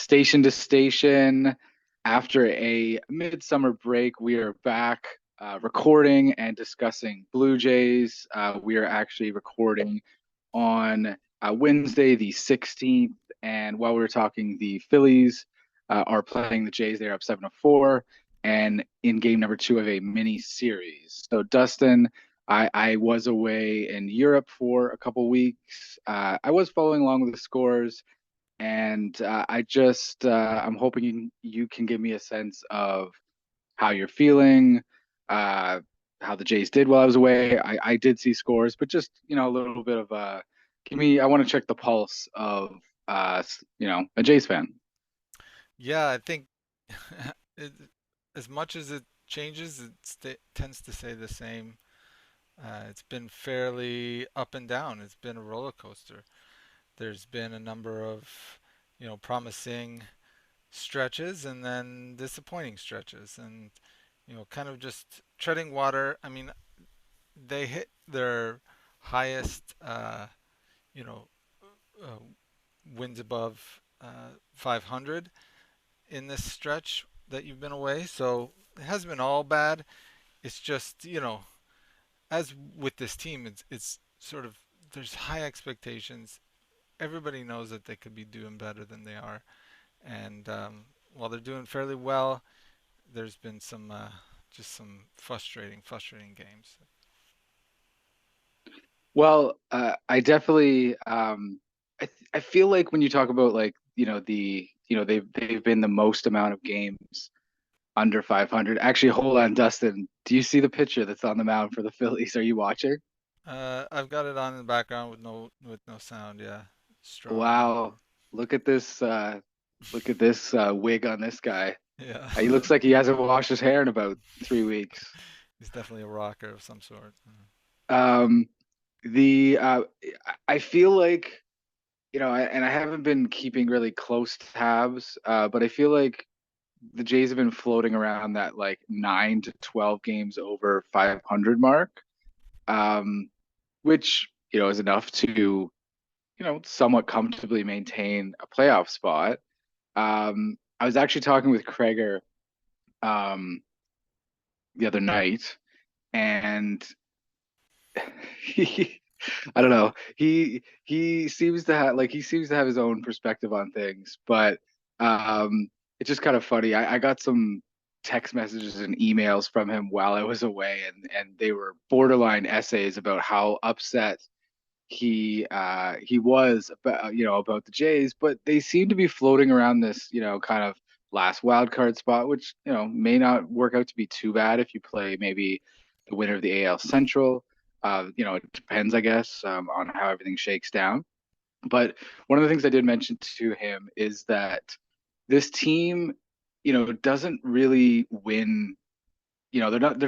station to station. After a midsummer break, we are back recording and discussing Blue Jays. We are actually recording on Wednesday, the 16th. And while we were talking, the Phillies are playing the Jays. They're up 7-4 and in game number two of a mini series. So, Dustin, I was away in Europe for a couple weeks. I was following along with the scores, and I'm hoping you can give me a sense of how you're feeling, uh, how the Jays did while I was away. I did see scores, but just a little bit of give me. I want to check the pulse of a Jays fan. Yeah, I think it, as much as it changes, tends to stay the same. It's been fairly up and down. It's been a roller coaster. There's been a number of, promising stretches and then disappointing stretches, and kind of just treading water. I mean, they hit their highest, you know, uh, wins above 500 in this stretch that you've been away. So it hasn't been all bad. It's just, as with this team, it's sort of there's high expectations. Everybody knows that they could be doing better than they are, and while they're doing fairly well, there's been some just some frustrating games. Well, I definitely I feel like when you talk about like they've been the most amount of games under 500. Actually, hold on, Dustin. Do you see the picture that's on the mound for the Phillies? Are you watching? I've got it on in the background with no sound. Yeah, strong Wow. number. Look at this look at this wig on this guy. Yeah, He looks like he hasn't washed his hair in about 3 weeks. he's definitely a rocker of some sort. Um the I feel like and I haven't been keeping really close tabs, but I feel like the Jays have been floating around that like 9 to 12 games over 500 mark, um, which is enough to somewhat comfortably maintain a playoff spot. I was actually talking with Kreger um, the other night, and he, I don't know, he seems to have his own perspective on things, but it's just kind of funny. I got some text messages and emails from him while I was away, and they were borderline essays about how upset he was about about the Jays, but they seem to be floating around this kind of last wild card spot, which may not work out to be too bad if you play maybe the winner of the AL Central. It depends, I guess, on how everything shakes down. But one of the things I did mention to him is that this team, doesn't really win. They're not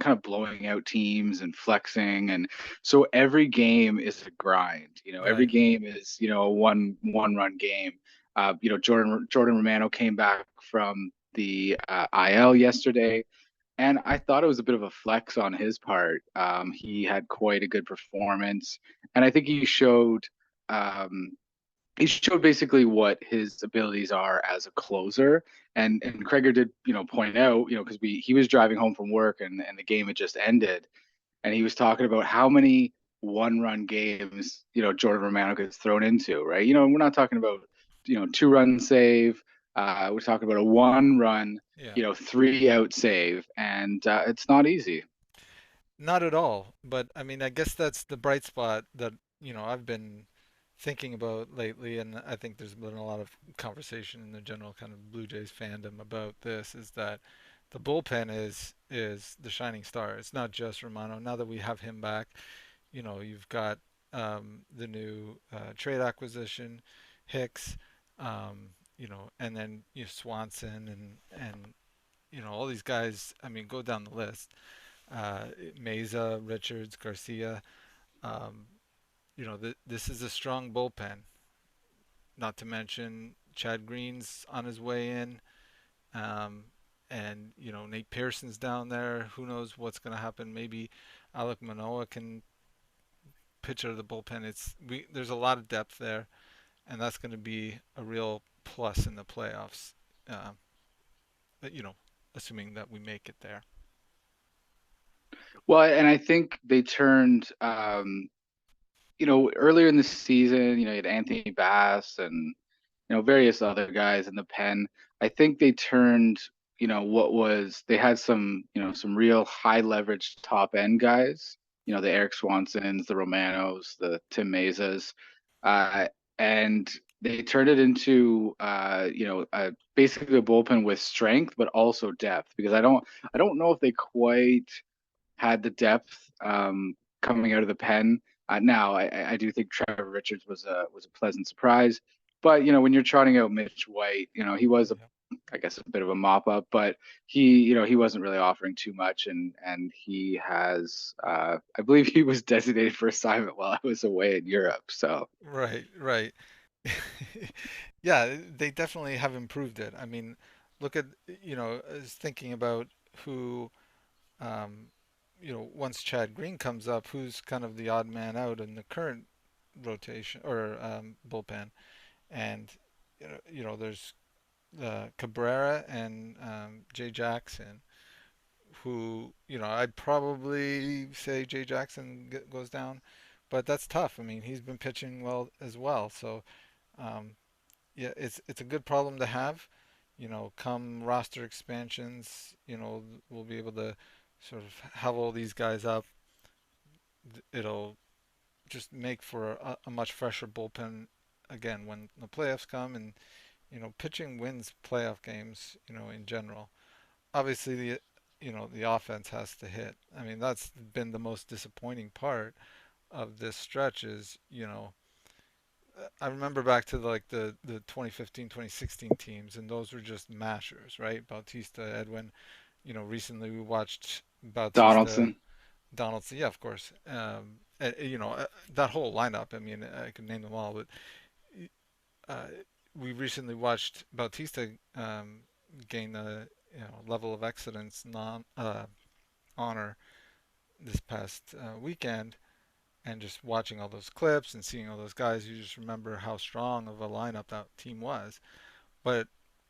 kind of blowing out teams and flexing, and so every game is a grind. Every Right. game is a one run game. Jordan Romano came back from the IL yesterday, and I thought it was a bit of a flex on his part. He had quite a good performance, and I think um, he showed basically what his abilities are as a closer. And Kreger did, point out, because he was driving home from work, and the game had just ended, and he was talking about how many one-run games, Jordan Romano gets thrown into, right? We're not talking about, two-run save. We're talking about a one-run, Yeah. three-out save, and it's not easy. Not at all. But I mean, I guess that's the bright spot that, I've been thinking about lately, and I think there's been a lot of conversation in the general kind of Blue Jays fandom about this, is that the bullpen is the shining star. It's not just Romano. Now that we have him back, you've got the new trade acquisition, Hicks, and then Swanson and all these guys. I mean, go down the list. Meza, Richards, Garcia. Um, this is a strong bullpen. Not to mention Chad Green's on his way in, um, and Nate Pearson's down there. Who knows what's going to happen? Maybe Alec Manoa can pitch out of the bullpen. There's a lot of depth there, and that's going to be a real plus in the playoffs. Uh, you know, assuming that we make it there. Well, and I think they turned, earlier in the season, you had Anthony Bass and various other guys in the pen. I think they turned, they had some, some real high leverage top end guys, the Eric Swansons, the Romanos, the Tim Mezas, uh, and they turned it into, basically a bullpen with strength, but also depth, because I don't know if they quite had the depth coming out of the pen. Now, I do think Trevor Richards was a pleasant surprise, but when you're trotting out Mitch White, he was Yeah. I guess a bit of a mop up, but he wasn't really offering too much, and he has I believe he was designated for assignment while I was away in Europe. So Right, right. Yeah, they definitely have improved it. I mean, look at, I was thinking about who, um, once Chad Green comes up, who's kind of the odd man out in the current rotation or bullpen. And, there's Cabrera and Jay Jackson, who, I'd probably say Jay Jackson goes down, but that's tough. I mean, he's been pitching well as well. So, um, yeah, it's a good problem to have. Come roster expansions, we'll be able to sort of have all these guys up. It'll just make for a much fresher bullpen again when the playoffs come, and pitching wins playoff games, in general. Obviously, the offense has to hit. I mean, that's been the most disappointing part of this stretch is, I remember back to like the 2015, 2016 teams, and those were just mashers, right? Bautista, Edwin. Recently we watched Bautista, Donaldson. Donaldson. Yeah, of course. That whole lineup. I mean, I could name them all, but uh, we recently watched Bautista gain a level of excellence non honor this past weekend, and just watching all those clips and seeing all those guys, you just remember how strong of a lineup that team was. But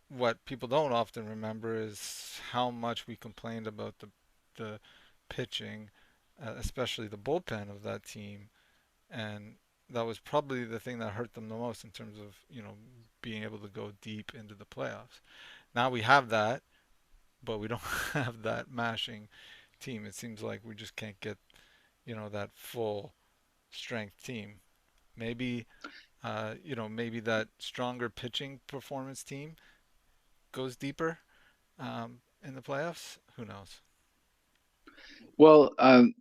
what people don't often remember is how much we complained about the pitching, especially the bullpen of that team, and that was probably the thing that hurt them the most in terms of being able to go deep into the playoffs. Now we have that, but we don't have that mashing team. It seems like we just can't get that full strength team. Maybe maybe that stronger pitching performance team goes deeper in the playoffs. Who knows? Well,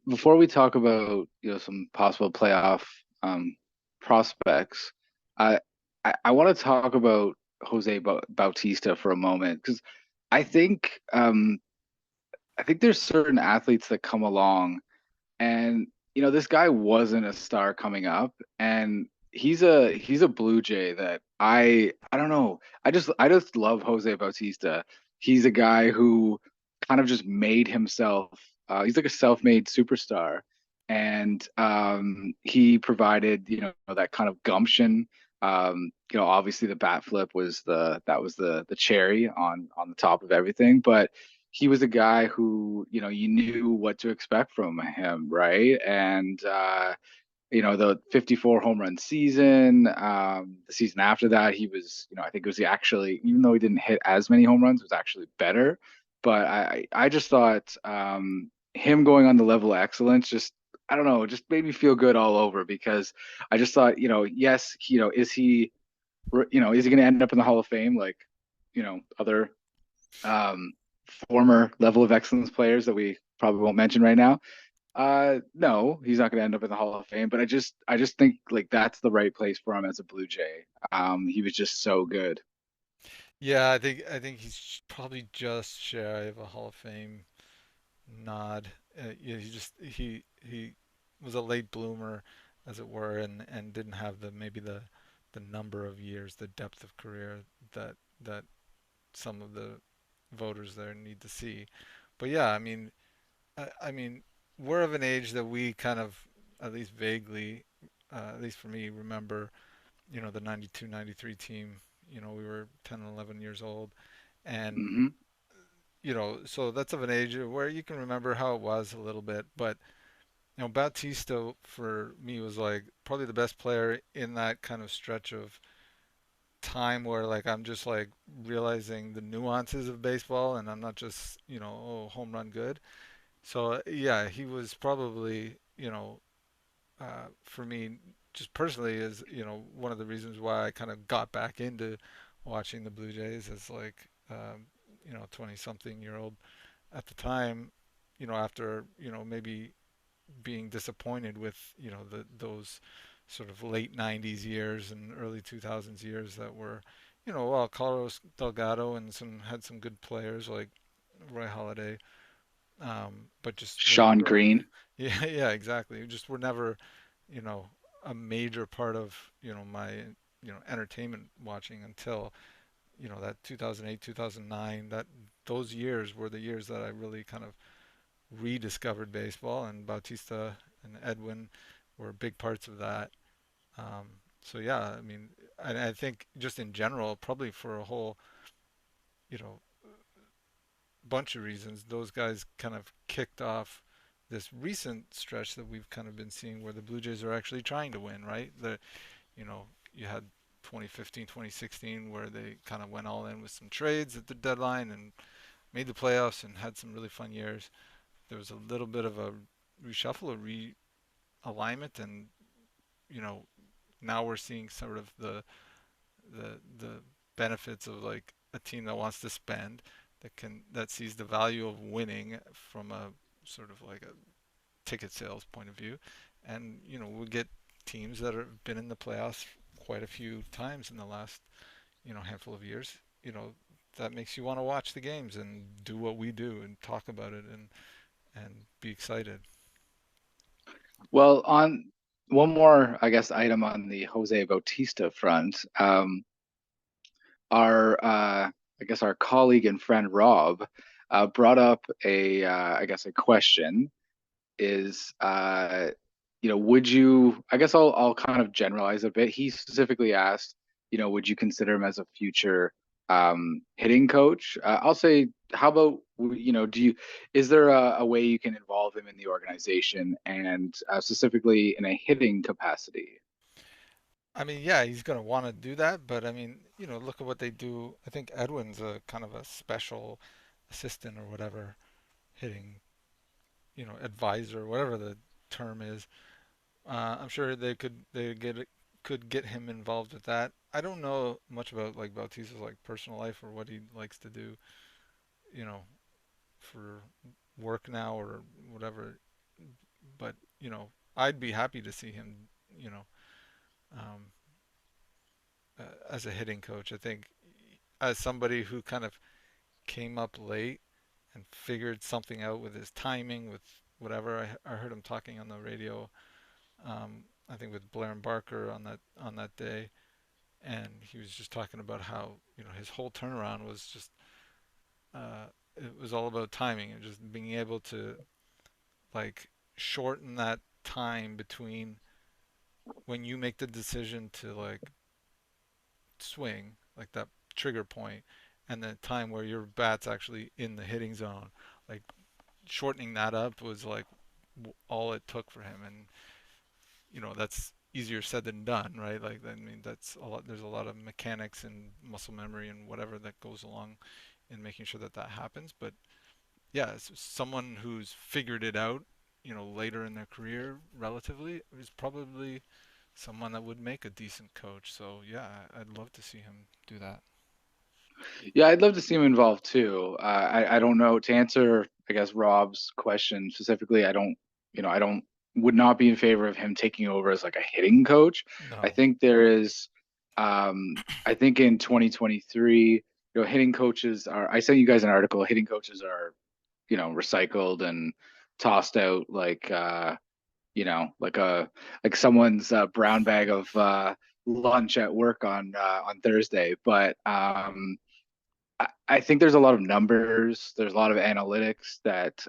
before we talk about some possible playoff um, prospects, I I want to talk about Bautista for a moment because I think um, I think there's certain athletes that come along and this guy wasn't a star coming up, and he's a Blue Jay that I don't know. I just love Jose Bautista. He's a guy who kind of just made himself. He's like a self-made superstar, and he provided that kind of gumption. Obviously the bat flip was the cherry on the top of everything, but he was a guy who, you knew what to expect from him, right? And the 54 home run season, the season after that, he was, I think it was actually, even though he didn't hit as many home runs, it was actually better. But I just thought him going on the level of excellence just I don't know, just made me feel good all over because I just thought, yes, is he going to end up in the Hall of Fame like, other um, former level of excellence players that we probably won't mention right now. No, he's not going to end up in the Hall of Fame, but I just think like that's the right place for him as a Blue Jay. He was just so good. Yeah, I think he's probably just shy of a Hall of Fame nod. Yeah, he was a late bloomer, as it were, and didn't have maybe the number of years, the depth of career that some of the voters there need to see. But yeah, I mean, we're of an age that we kind of, at least vaguely, at least for me, remember, the 92, 93 team. We were 10 and 11 years old. And, Hmm. so that's of an age where you can remember how it was a little bit. But, Bautista for me was like probably the best player in that kind of stretch of time where like I'm just like realizing the nuances of baseball and I'm not just, home run good. So yeah, he was probably, for me, just personally, is one of the reasons why I kind of got back into watching the Blue Jays as like 20 something year old at the time, after maybe being disappointed with those sort of late 90s years and early 2000s years that were well, Carlos Delgado and some had some good players like Roy Halladay, but just were Sean never. Green. Yeah, yeah, exactly. Just were never, you know, a major part of, my, entertainment watching until, that 2008, 2009, that those years were the years that I really kind of rediscovered baseball, and Bautista and Edwin were big parts of that. Um, so yeah, I mean, I think just in general, probably for a whole, you know, bunch of reasons, those guys kind of kicked off this recent stretch that we've kind of been seeing where the Blue Jays are actually trying to win, right? You know, you had 2015, 2016 where they kind of went all in with some trades at the deadline and made the playoffs and had some really fun years. There was a little bit of a reshuffle, a realignment, and you know now we're seeing sort of the benefits of like a team that wants to spend, that sees the value of winning from a sort of like a ticket sales point of view, and we get teams that have been in the playoffs quite a few times in the last handful of years. That makes you want to watch the games and do what we do and talk about it and be excited. Well, on one more, I guess, item on the Jose Bautista front, I guess our colleague and friend Rob brought up I guess, a question is, would you, I guess I'll kind of generalize a bit. He specifically asked, would you consider him as a future hitting coach? I'll say, how about, is there a way you can involve him in the organization and specifically in a hitting capacity? I mean, yeah, he's going to want to do that, but I mean, look at what they do. I think Edwin's a kind of a special assistant or whatever, hitting, advisor, whatever the term is. I'm sure could get him involved with that. I don't know much about like Bautista's like personal life or what he likes to do, you know, for work now or whatever. But I'd be happy to see him, you know, um, as a hitting coach. I think as somebody who kind of came up late and figured something out with his timing, with whatever. I heard him talking on the radio. I think with Blair and Barker on that day, and he was just talking about how his whole turnaround was just it was all about timing and just being able to like shorten that time between when you make the decision to like swing, like that trigger point, and the time where your bat's actually in the hitting zone. Like shortening that up was like all it took for him, and that's easier said than done, right? Like I mean, that's a lot. There's a lot of mechanics and muscle memory and whatever that goes along in making sure that that happens. But yeah, someone who's figured it out, later in their career, relatively, is probably someone that would make a decent coach. So yeah, I'd love to see him do that. Yeah, I'd love to see him involved too. I don't know, to answer, I guess, Rob's question specifically. I don't would not be in favor of him taking over as like a hitting coach. I No, think there is, I think in 2023, hitting coaches are. I sent you guys an article. Hitting coaches are, recycled and tossed out like, like someone's brown bag of lunch at work on Thursday. But I think there's a lot of numbers, there's a lot of analytics that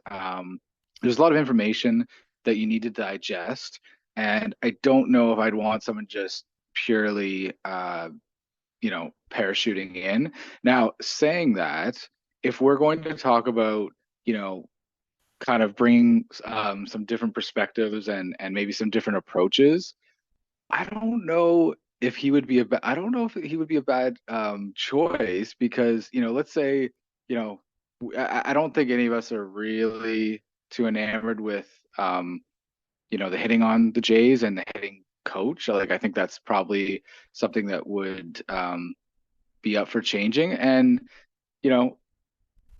there's a lot of information that you need to digest. And I don't know if I'd want someone just purely parachuting in. Now, saying that, if we're going to talk about, you know, kind of bringing some different perspectives and maybe some different approaches, I don't know if he would be I don't know if he would be a bad choice because, let's say, you know, I don't think any of us are really too enamored with, the hitting on the Jays and the hitting coach. Like, I think that's probably something that would be up for changing. And, you know,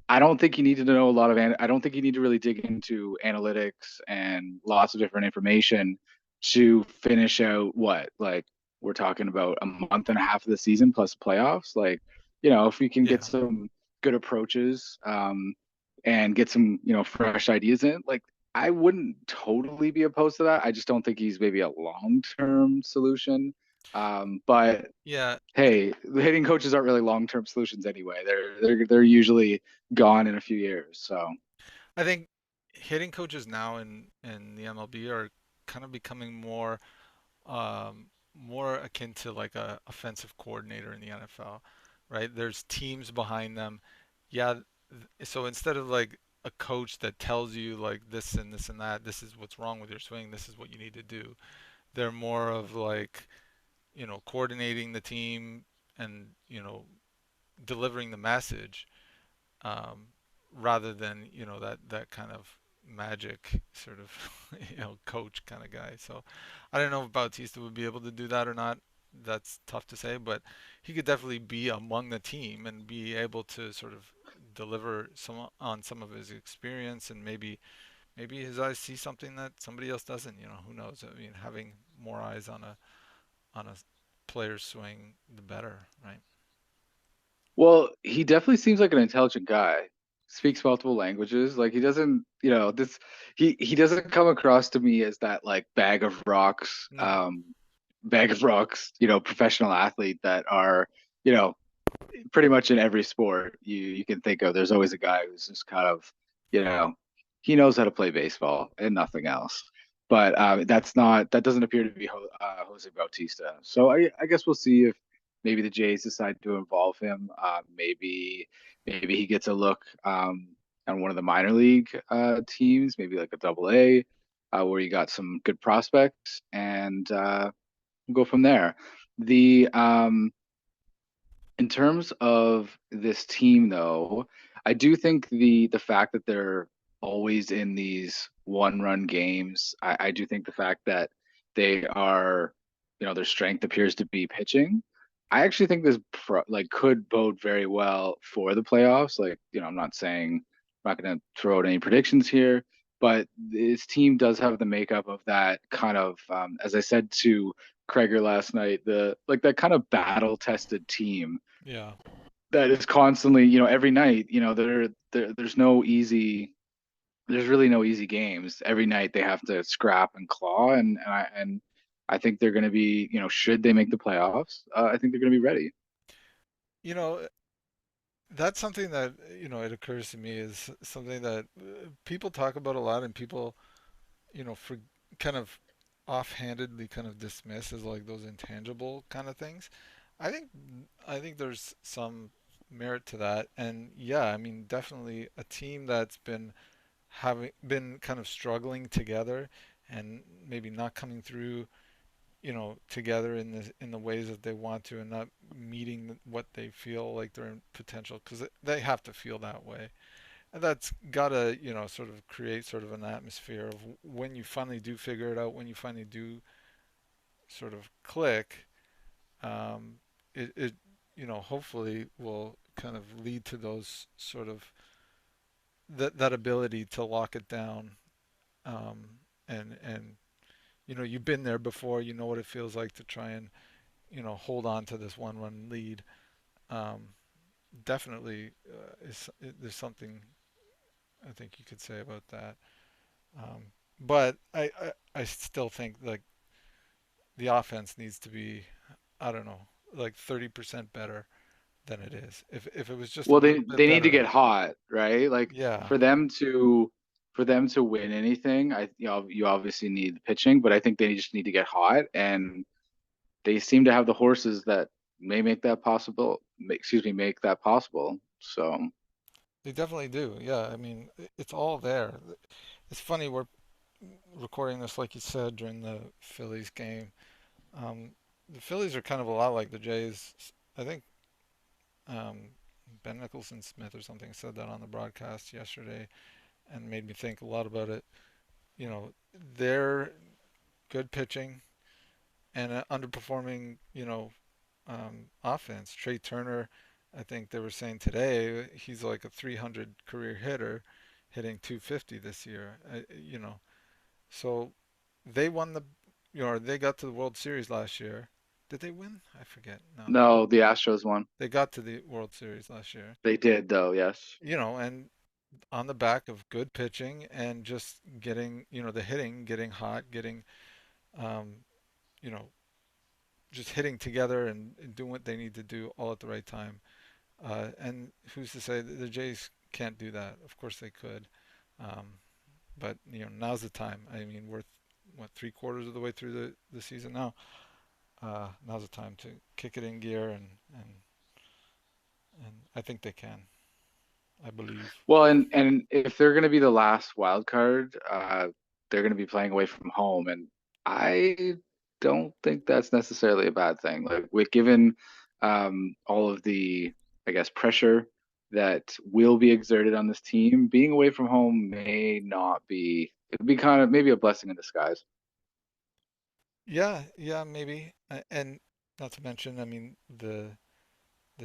I don't think you need to know a lot of, I don't think you need to really dig into analytics and lots of different information to finish out what, like, we're talking about a month and a half of the season plus playoffs. Like, if we can get Yeah. some good approaches, and get some, fresh ideas in, like, I wouldn't totally be opposed to that. I just don't think he's maybe a long-term solution. But Yeah. hey, the hitting coaches aren't really long-term solutions anyway. They're usually gone in a few years. So I think hitting coaches now in the MLB are kind of becoming more akin to like a offensive coordinator in the NFL, right? There's teams behind them. Yeah, so instead of like a coach that tells you like this and this and that, this is what's wrong with your swing, this is what you need to do. They're more of like, coordinating the team and, delivering the message, um, rather than that kind of magic sort of coach kind of guy. So I don't know if Bautista would be able to do that or not. That's tough to say, but he could definitely be among the team and be able to sort of deliver some of his experience, and maybe his eyes see something that somebody else doesn't. Who knows? I mean, having more eyes on a player's swing, the better, right? well, he definitely seems like an intelligent guy. Speaks multiple languages. Like, he doesn't, he doesn't come across to me as that, like, No. bag of rocks, professional athlete that are, you know, pretty much in every sport you can think of. There's always a guy who's just kind of, you know, he knows how to play baseball and nothing else. But that doesn't appear to be Jose Bautista. So I guess we'll see if maybe the Jays decide to involve him. Maybe he gets a look on one of the minor league teams, maybe like a AA, where you got some good prospects, and we'll go from there. The In terms of this team, though, I do think the fact that they're always in these one-run games, I do think the fact that they are, their strength appears to be pitching. I actually think like, could bode very well for the playoffs. Like, I'm not going to throw out any predictions here, but this team does have the makeup of that kind of, as I said to Kreger last night, the like that kind of battle-tested team Yeah. that is constantly, every night, there's really no easy games. Every night they have to scrap and claw, and I think they're going to be, should they make the playoffs, I think they're going to be ready. You know, that's something that, it occurs to me is something that people talk about a lot, and people, for kind of offhandedly kind of dismiss as like those intangible kind of things. I think I think there's some merit to that. And yeah, I mean, definitely a team that's been kind of struggling together and maybe not coming through, together in the ways that they want to, and not meeting what they feel like their potential, because they have to feel that way. And that's gotta, sort of create sort of an atmosphere of when you finally do figure it out, when you finally do sort of click, um, it hopefully will kind of lead to those sort of that ability to lock it down, um, and you've been there before, you know what it feels like to try and hold on to this one run lead. Um, Definitely, there's something I think you could say about that. Um, but I still think like the offense needs to be, I don't know, like 30% better than it is. If it was just a Well, little bit they need to better, get hot, right? Like, yeah. for them to win anything, you obviously need the pitching, but I think they just need to get hot, and they seem to have the horses that may make that possible. Excuse me, make that possible. So, They definitely do. Yeah, I mean, it's all there. It's funny we're recording this, like you said, during the Phillies game. Um, the Phillies are kind of a lot like the Jays. I think um, Ben Nicholson Smith or something said that on the broadcast yesterday and made me think a lot about it. You know, they're good pitching and underperforming, offense. Trey Turner, I think they were saying today, he's like a 300 career hitter, hitting 250 this year. So they won they got to the World Series last year. Did they win? I forget. No, no, the Astros won. they got to the World Series last year. They did though, yes. And on the back of good pitching and just getting, the hitting, getting hot, getting, um, you know, just hitting together and doing what they need to do all at the right time. And who's to say that the Jays can't do that? Of course they could. Um, but now's the time. I mean, we're what 3/4 of the way through the season now. Now's the time to kick it in gear, and I think they can. I believe. Well, and if they're going to be the last wild card, they're going to be playing away from home, and I don't think that's necessarily a bad thing. Like with given all of the, I guess, pressure that will be exerted on this team, being away from home may not be. It'd be kind of maybe a blessing in disguise. Yeah, yeah, maybe. And not to mention, I mean, the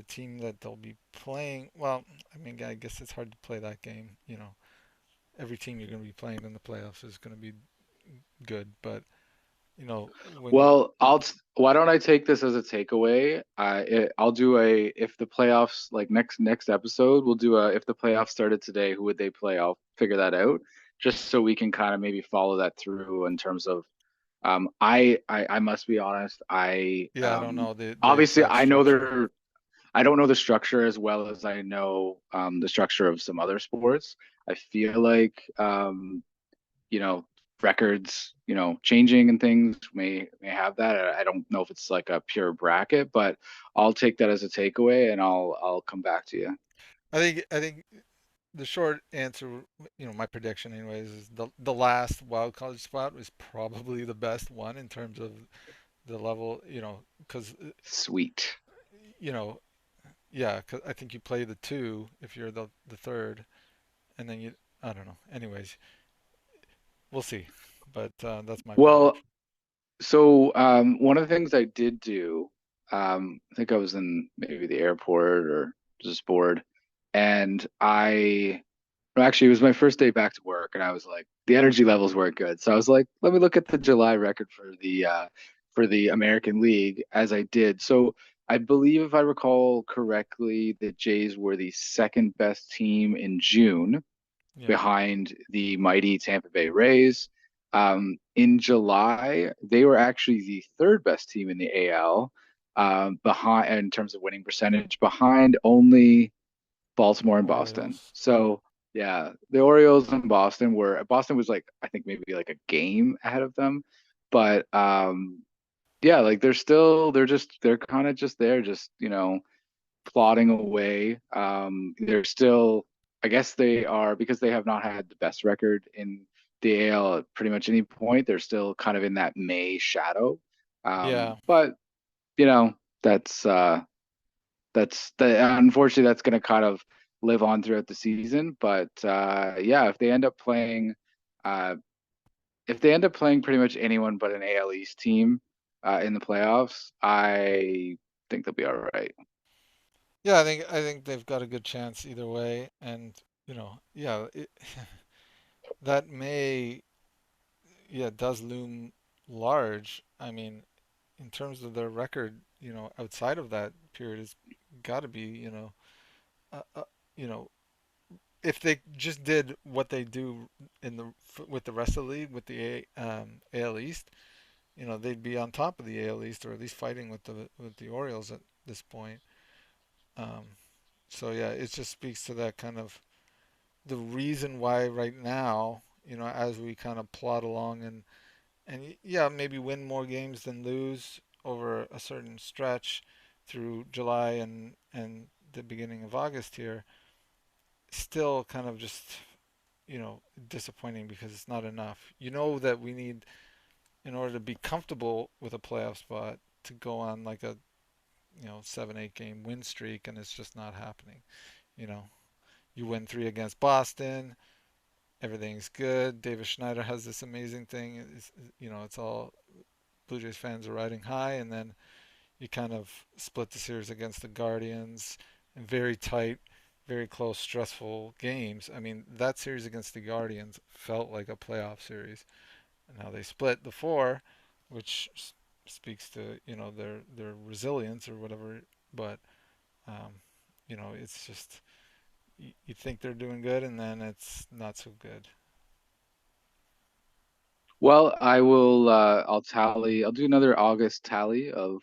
team that they'll be playing. Well, I mean, I guess it's hard to play that game. Every team you're going to be playing in the playoffs is going to be good, but when you, Well, why don't I take this as a takeaway? I'll do a if the playoffs like next episode, we'll do a if the playoffs started today, who would they play? I'll figure that out just so we can kind of maybe follow that through in terms of I must be honest, I yeah, I don't know the obviously exact structure. I don't know the structure as well as I know the structure of some other sports. I feel like you know, records, changing and things may have that. I don't know if it's like a pure bracket, but I'll take that as a takeaway and I'll come back to you. I think the short answer, my prediction anyways, is the last wild card spot was probably the best one in terms of the level, because Sweet. you know, yeah, 'cause I think you play the two if you're the third, and then I don't know. Anyways, we'll see, but that's my Well, prediction. so one of the things I did do, I think I was in maybe the airport or just bored, and actually, it was my first day back to work, and I was like, the energy levels weren't good. So I was like, let me look at the July record for the American League as I did. So I believe, if I recall correctly, the Jays were the second best team in June, Yeah. behind the mighty Tampa Bay Rays. In July, they were actually the third best team in the AL, behind in terms of winning percentage, behind only Baltimore and Boston. Orioles. Yeah. So yeah, the Orioles and Boston was like I think maybe like a game ahead of them, but yeah, like they're kind of just there, just plodding away. They're still, I guess they are because they have not had the best record in the AL at pretty much any point. They're still kind of in that May shadow. Yeah. But you know, that's unfortunately that's going to kind of live on throughout the season. But yeah, uh, if they end up playing pretty much anyone but an AL East team in the playoffs, I think they'll be all right. Yeah, I think they've got a good chance either way, and yeah, that may, yeah, does loom large. I mean, in terms of their record, outside of that period, has got to be, uh, uh, you know, if they just did what they do with the rest of the league with the AL East, they'd be on top of the AL East or at least fighting with the Orioles at this point. Um, so yeah, it just speaks to that kind of the reason why right now, as we kind of plod along and yeah, maybe win more games than lose over a certain stretch, through July and the beginning of August here, still kind of just disappointing because it's not enough. You know that we need, in order to be comfortable with a playoff spot, to go on like a 7-8 game win streak, and it's just not happening. You know, you win three against Boston, everything's good. David Schneider has this amazing thing. It's all Blue Jays fans are riding high, and then you kind of split the series against the Guardians in very tight, very close, stressful games. I mean, that series against the Guardians felt like a playoff series, and how they split the four, which speaks to their resilience or whatever. But um, it's just you think they're doing good, and then it's not so good. Well, I will. I'll tally. I'll do another August tally of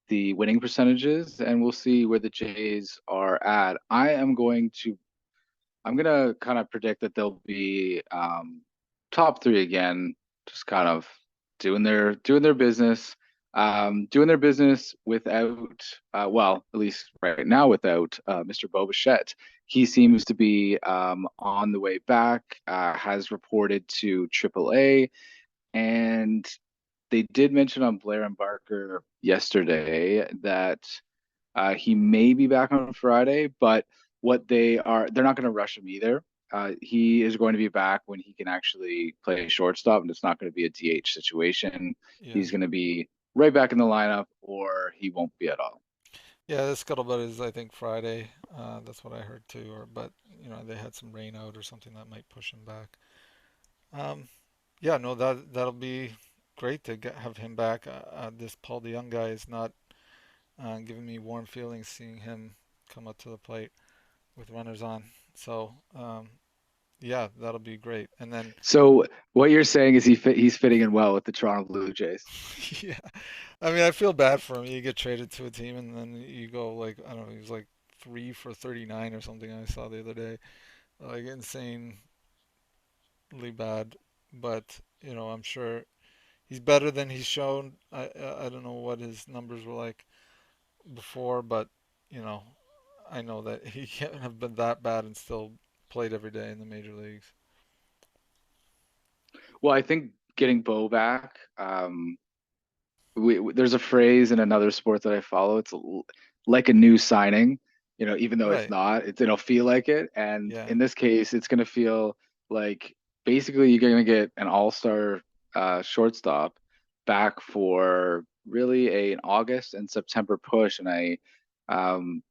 the winning percentages, and we'll see where the Jays are at. I'm gonna kind of predict that they'll be top three again, just kind of doing their business without, well, at least right now without Mr. Bo Bichette. He seems to be on the way back. Has reported to AAA, and they did mention on Blair and Barker yesterday that he may be back on Friday, but they're not going to rush him either. He is going to be back when he can actually play shortstop, and it's not going to be a DH situation. Yeah. He's going to be right back in the lineup, or he won't be at all. Yeah, the scuttlebutt is I think Friday. That's what I heard too. But they had some rain out or something that might push him back. Um, yeah, no, that'll be great to have him back. This Paul DeYoung guy is not giving me warm feelings seeing him come up to the plate with runners on. So yeah, that'll be great. And then So what you're saying is he's fitting in well with the Toronto Blue Jays. yeah, I mean I feel bad for him. You get traded to a team and then you go like I don't know, he was like 3 for 39 or something I saw the other day, like insanely bad. But I'm sure he's better than he's shown. I don't know what his numbers were like before, but you know I know that he can't have been that bad and still played every day in the major leagues. Well, I think getting Bo back, there's a phrase in another sport that I follow. Like a new signing, even though it's Right. not, it'll feel like it. And Yeah. in this case, it's going to feel like basically you're going to get an all-star shortstop back for really an August and September push. And um,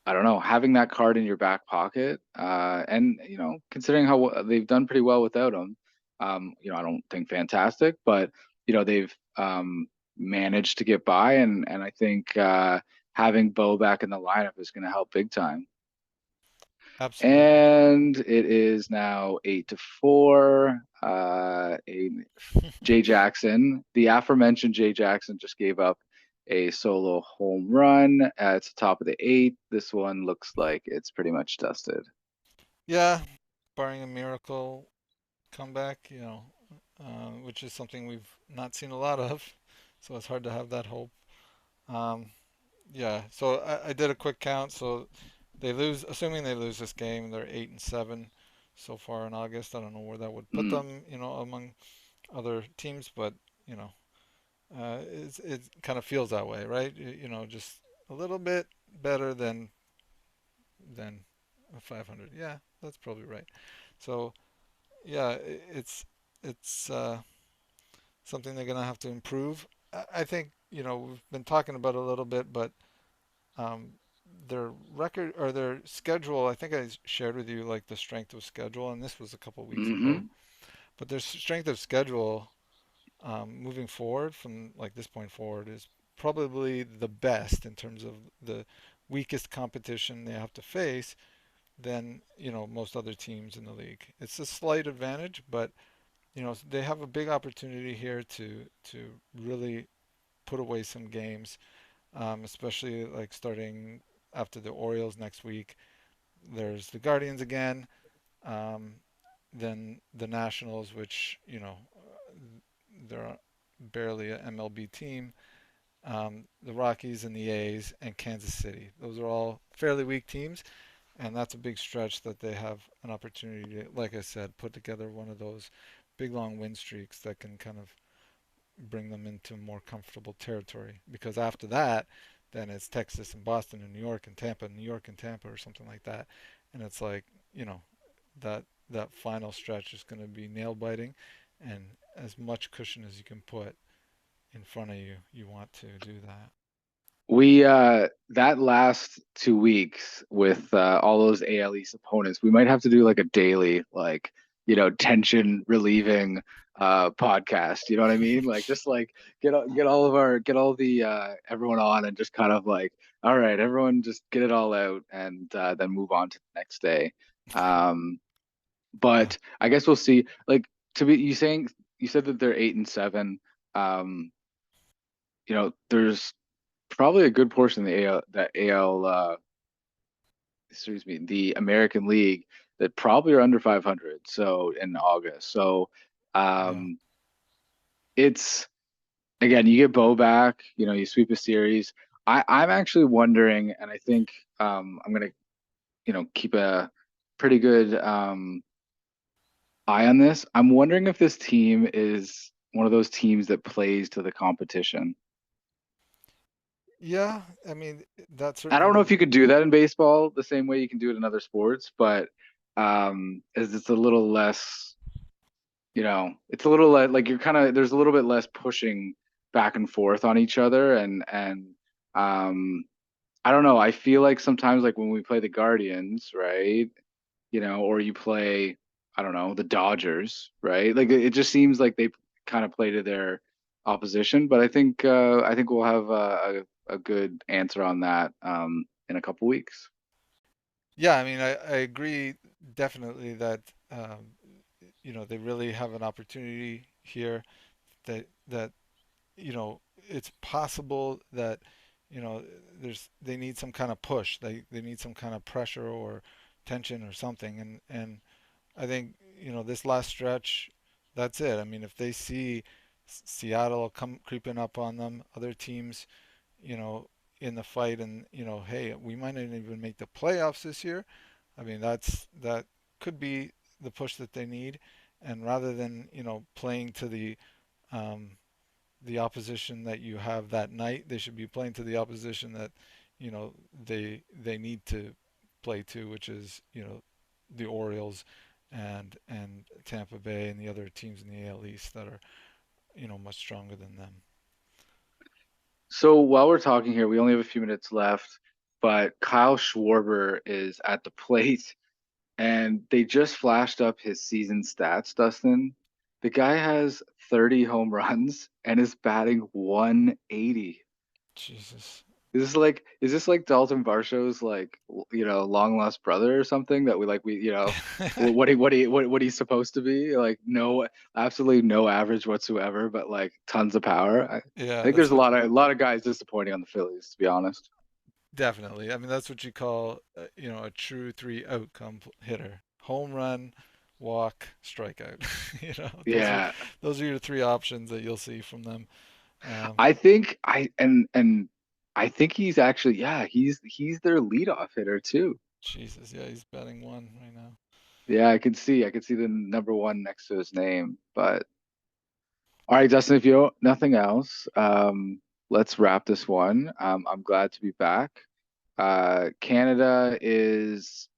I don't know, having that card in your back pocket, and considering how they've done pretty well without him, I don't think fantastic, but they've managed to get by, and I think having Bo back in the lineup is going to help big time. Absolutely. And it is now 8-4. Jay Jackson, the aforementioned Jay Jackson, just gave up a solo home run. It's the top of the eighth. This one looks like it's pretty much dusted. Yeah, barring a miracle comeback, which is something we've not seen a lot of, so it's hard to have that hope. Um, yeah, so I did a quick count. So they lose, assuming they lose this game, they're 8-7 so far in August. I don't know where that would put Mm. them, among other teams, but you know, it kind of feels that way, right? Just a little bit better than 500. Yeah, that's probably right. So yeah, it's something they're gonna have to improve. I think we've been talking about it a little bit, but um, their record or their schedule. I think I shared with you like the strength of schedule, and this was a couple of weeks ago. Hmm. But their strength of schedule moving forward from like this point forward is probably the best in terms of the weakest competition they have to face than most other teams in the league. It's a slight advantage, but they have a big opportunity here to really put away some games, especially like starting after the Orioles next week. There's the Guardians again, um, then the Nationals, which they're barely an MLB team, the Rockies and the A's and Kansas City. Those are all fairly weak teams, and that's a big stretch that they have an opportunity to, like I said, put together one of those big long win streaks that can kind of bring them into more comfortable territory. Because after that, then it's Texas and Boston and New York and Tampa, New York and Tampa, or something like that. And it's like, you know, that final stretch is going to be nail biting, and as much cushion as you can put in front of you, you want to do that. We that last 2 weeks with all those AL East opponents, we might have to do like a daily, like, tension relieving podcast. You know what I mean? Like, just like get all the everyone on and just kind of like, all right, everyone just get it all out and then move on to the next day. Um, Yeah. but I guess we'll see. Like, to be you said that they're 8-7. Um, there's probably a good portion of the AL, excuse me, the American League that probably are under 500. So in August, so Yeah. um, it's again, you get Bo back, you sweep a series. I'm actually wondering, and I think I'm gonna, keep a pretty good eye on this. I'm wondering if this team is one of those teams that plays to the competition. Yeah, I mean, that I don't know if certainly. you could do that in baseball the same way you can do it in other sports, but as it's a little less, it's a little like you're kind of there's a little bit less pushing back and forth on each other, and um I don't know. I feel like sometimes like when we play the Guardians, right? Or you play, I don't know, the Dodgers, right? Like it just seems like they kind of play to their opposition, but I think we'll have a good answer on that in a couple weeks. Yeah, I mean, I agree definitely that they really have an opportunity here that it's possible that they need some kind of push. They need some kind of pressure or tension or something. And I think this last stretch, that's it. I mean, if they see Seattle come creeping up on them, other teams, you know, in the fight, and hey, we might not even make the playoffs this year. I mean, that could be the push that they need. And rather than playing to um, the opposition that you have that night, they should be playing to the opposition that they need to play to, which is the Orioles and Tampa Bay and the other teams in the AL East that are much stronger than them. So while we're talking here, we only have a few minutes left, but Kyle Schwarber is at the plate. And they just flashed up his season stats, Dustin. The guy has 30 home runs and is batting 180. Jesus. Is this like Dalton Varshaw's like long lost brother or something that what he's supposed to be? Like no, absolutely no average whatsoever, but like tons of power. I Yeah, think that's there's a what. lot of guys disappointing on the Phillies, to be honest. Definitely. I mean, that's what you call, a true three outcome hitter. Home run, walk, strikeout. Yeah. Those are your three options that you'll see from them. Um, I think I think he's actually, yeah, he's their leadoff hitter too. Jesus, yeah, he's batting one right now. Yeah, I could see the number one next to his name. But all right, Dustin, if you don't, nothing else, let's wrap this one. I'm glad to be back. Canada is,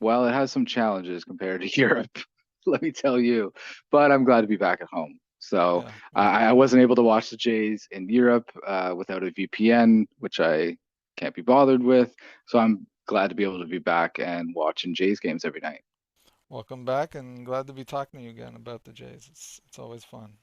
well, it has some challenges compared to Europe, let me tell you. But I'm glad to be back at home. So Yeah, I agreed. wasn't able to watch the Jays in Europe without a VPN, which I can't be bothered with. So I'm glad to be able to be back and watching Jays games every night. Welcome back, and glad to be talking to you again about the Jays. It's always fun.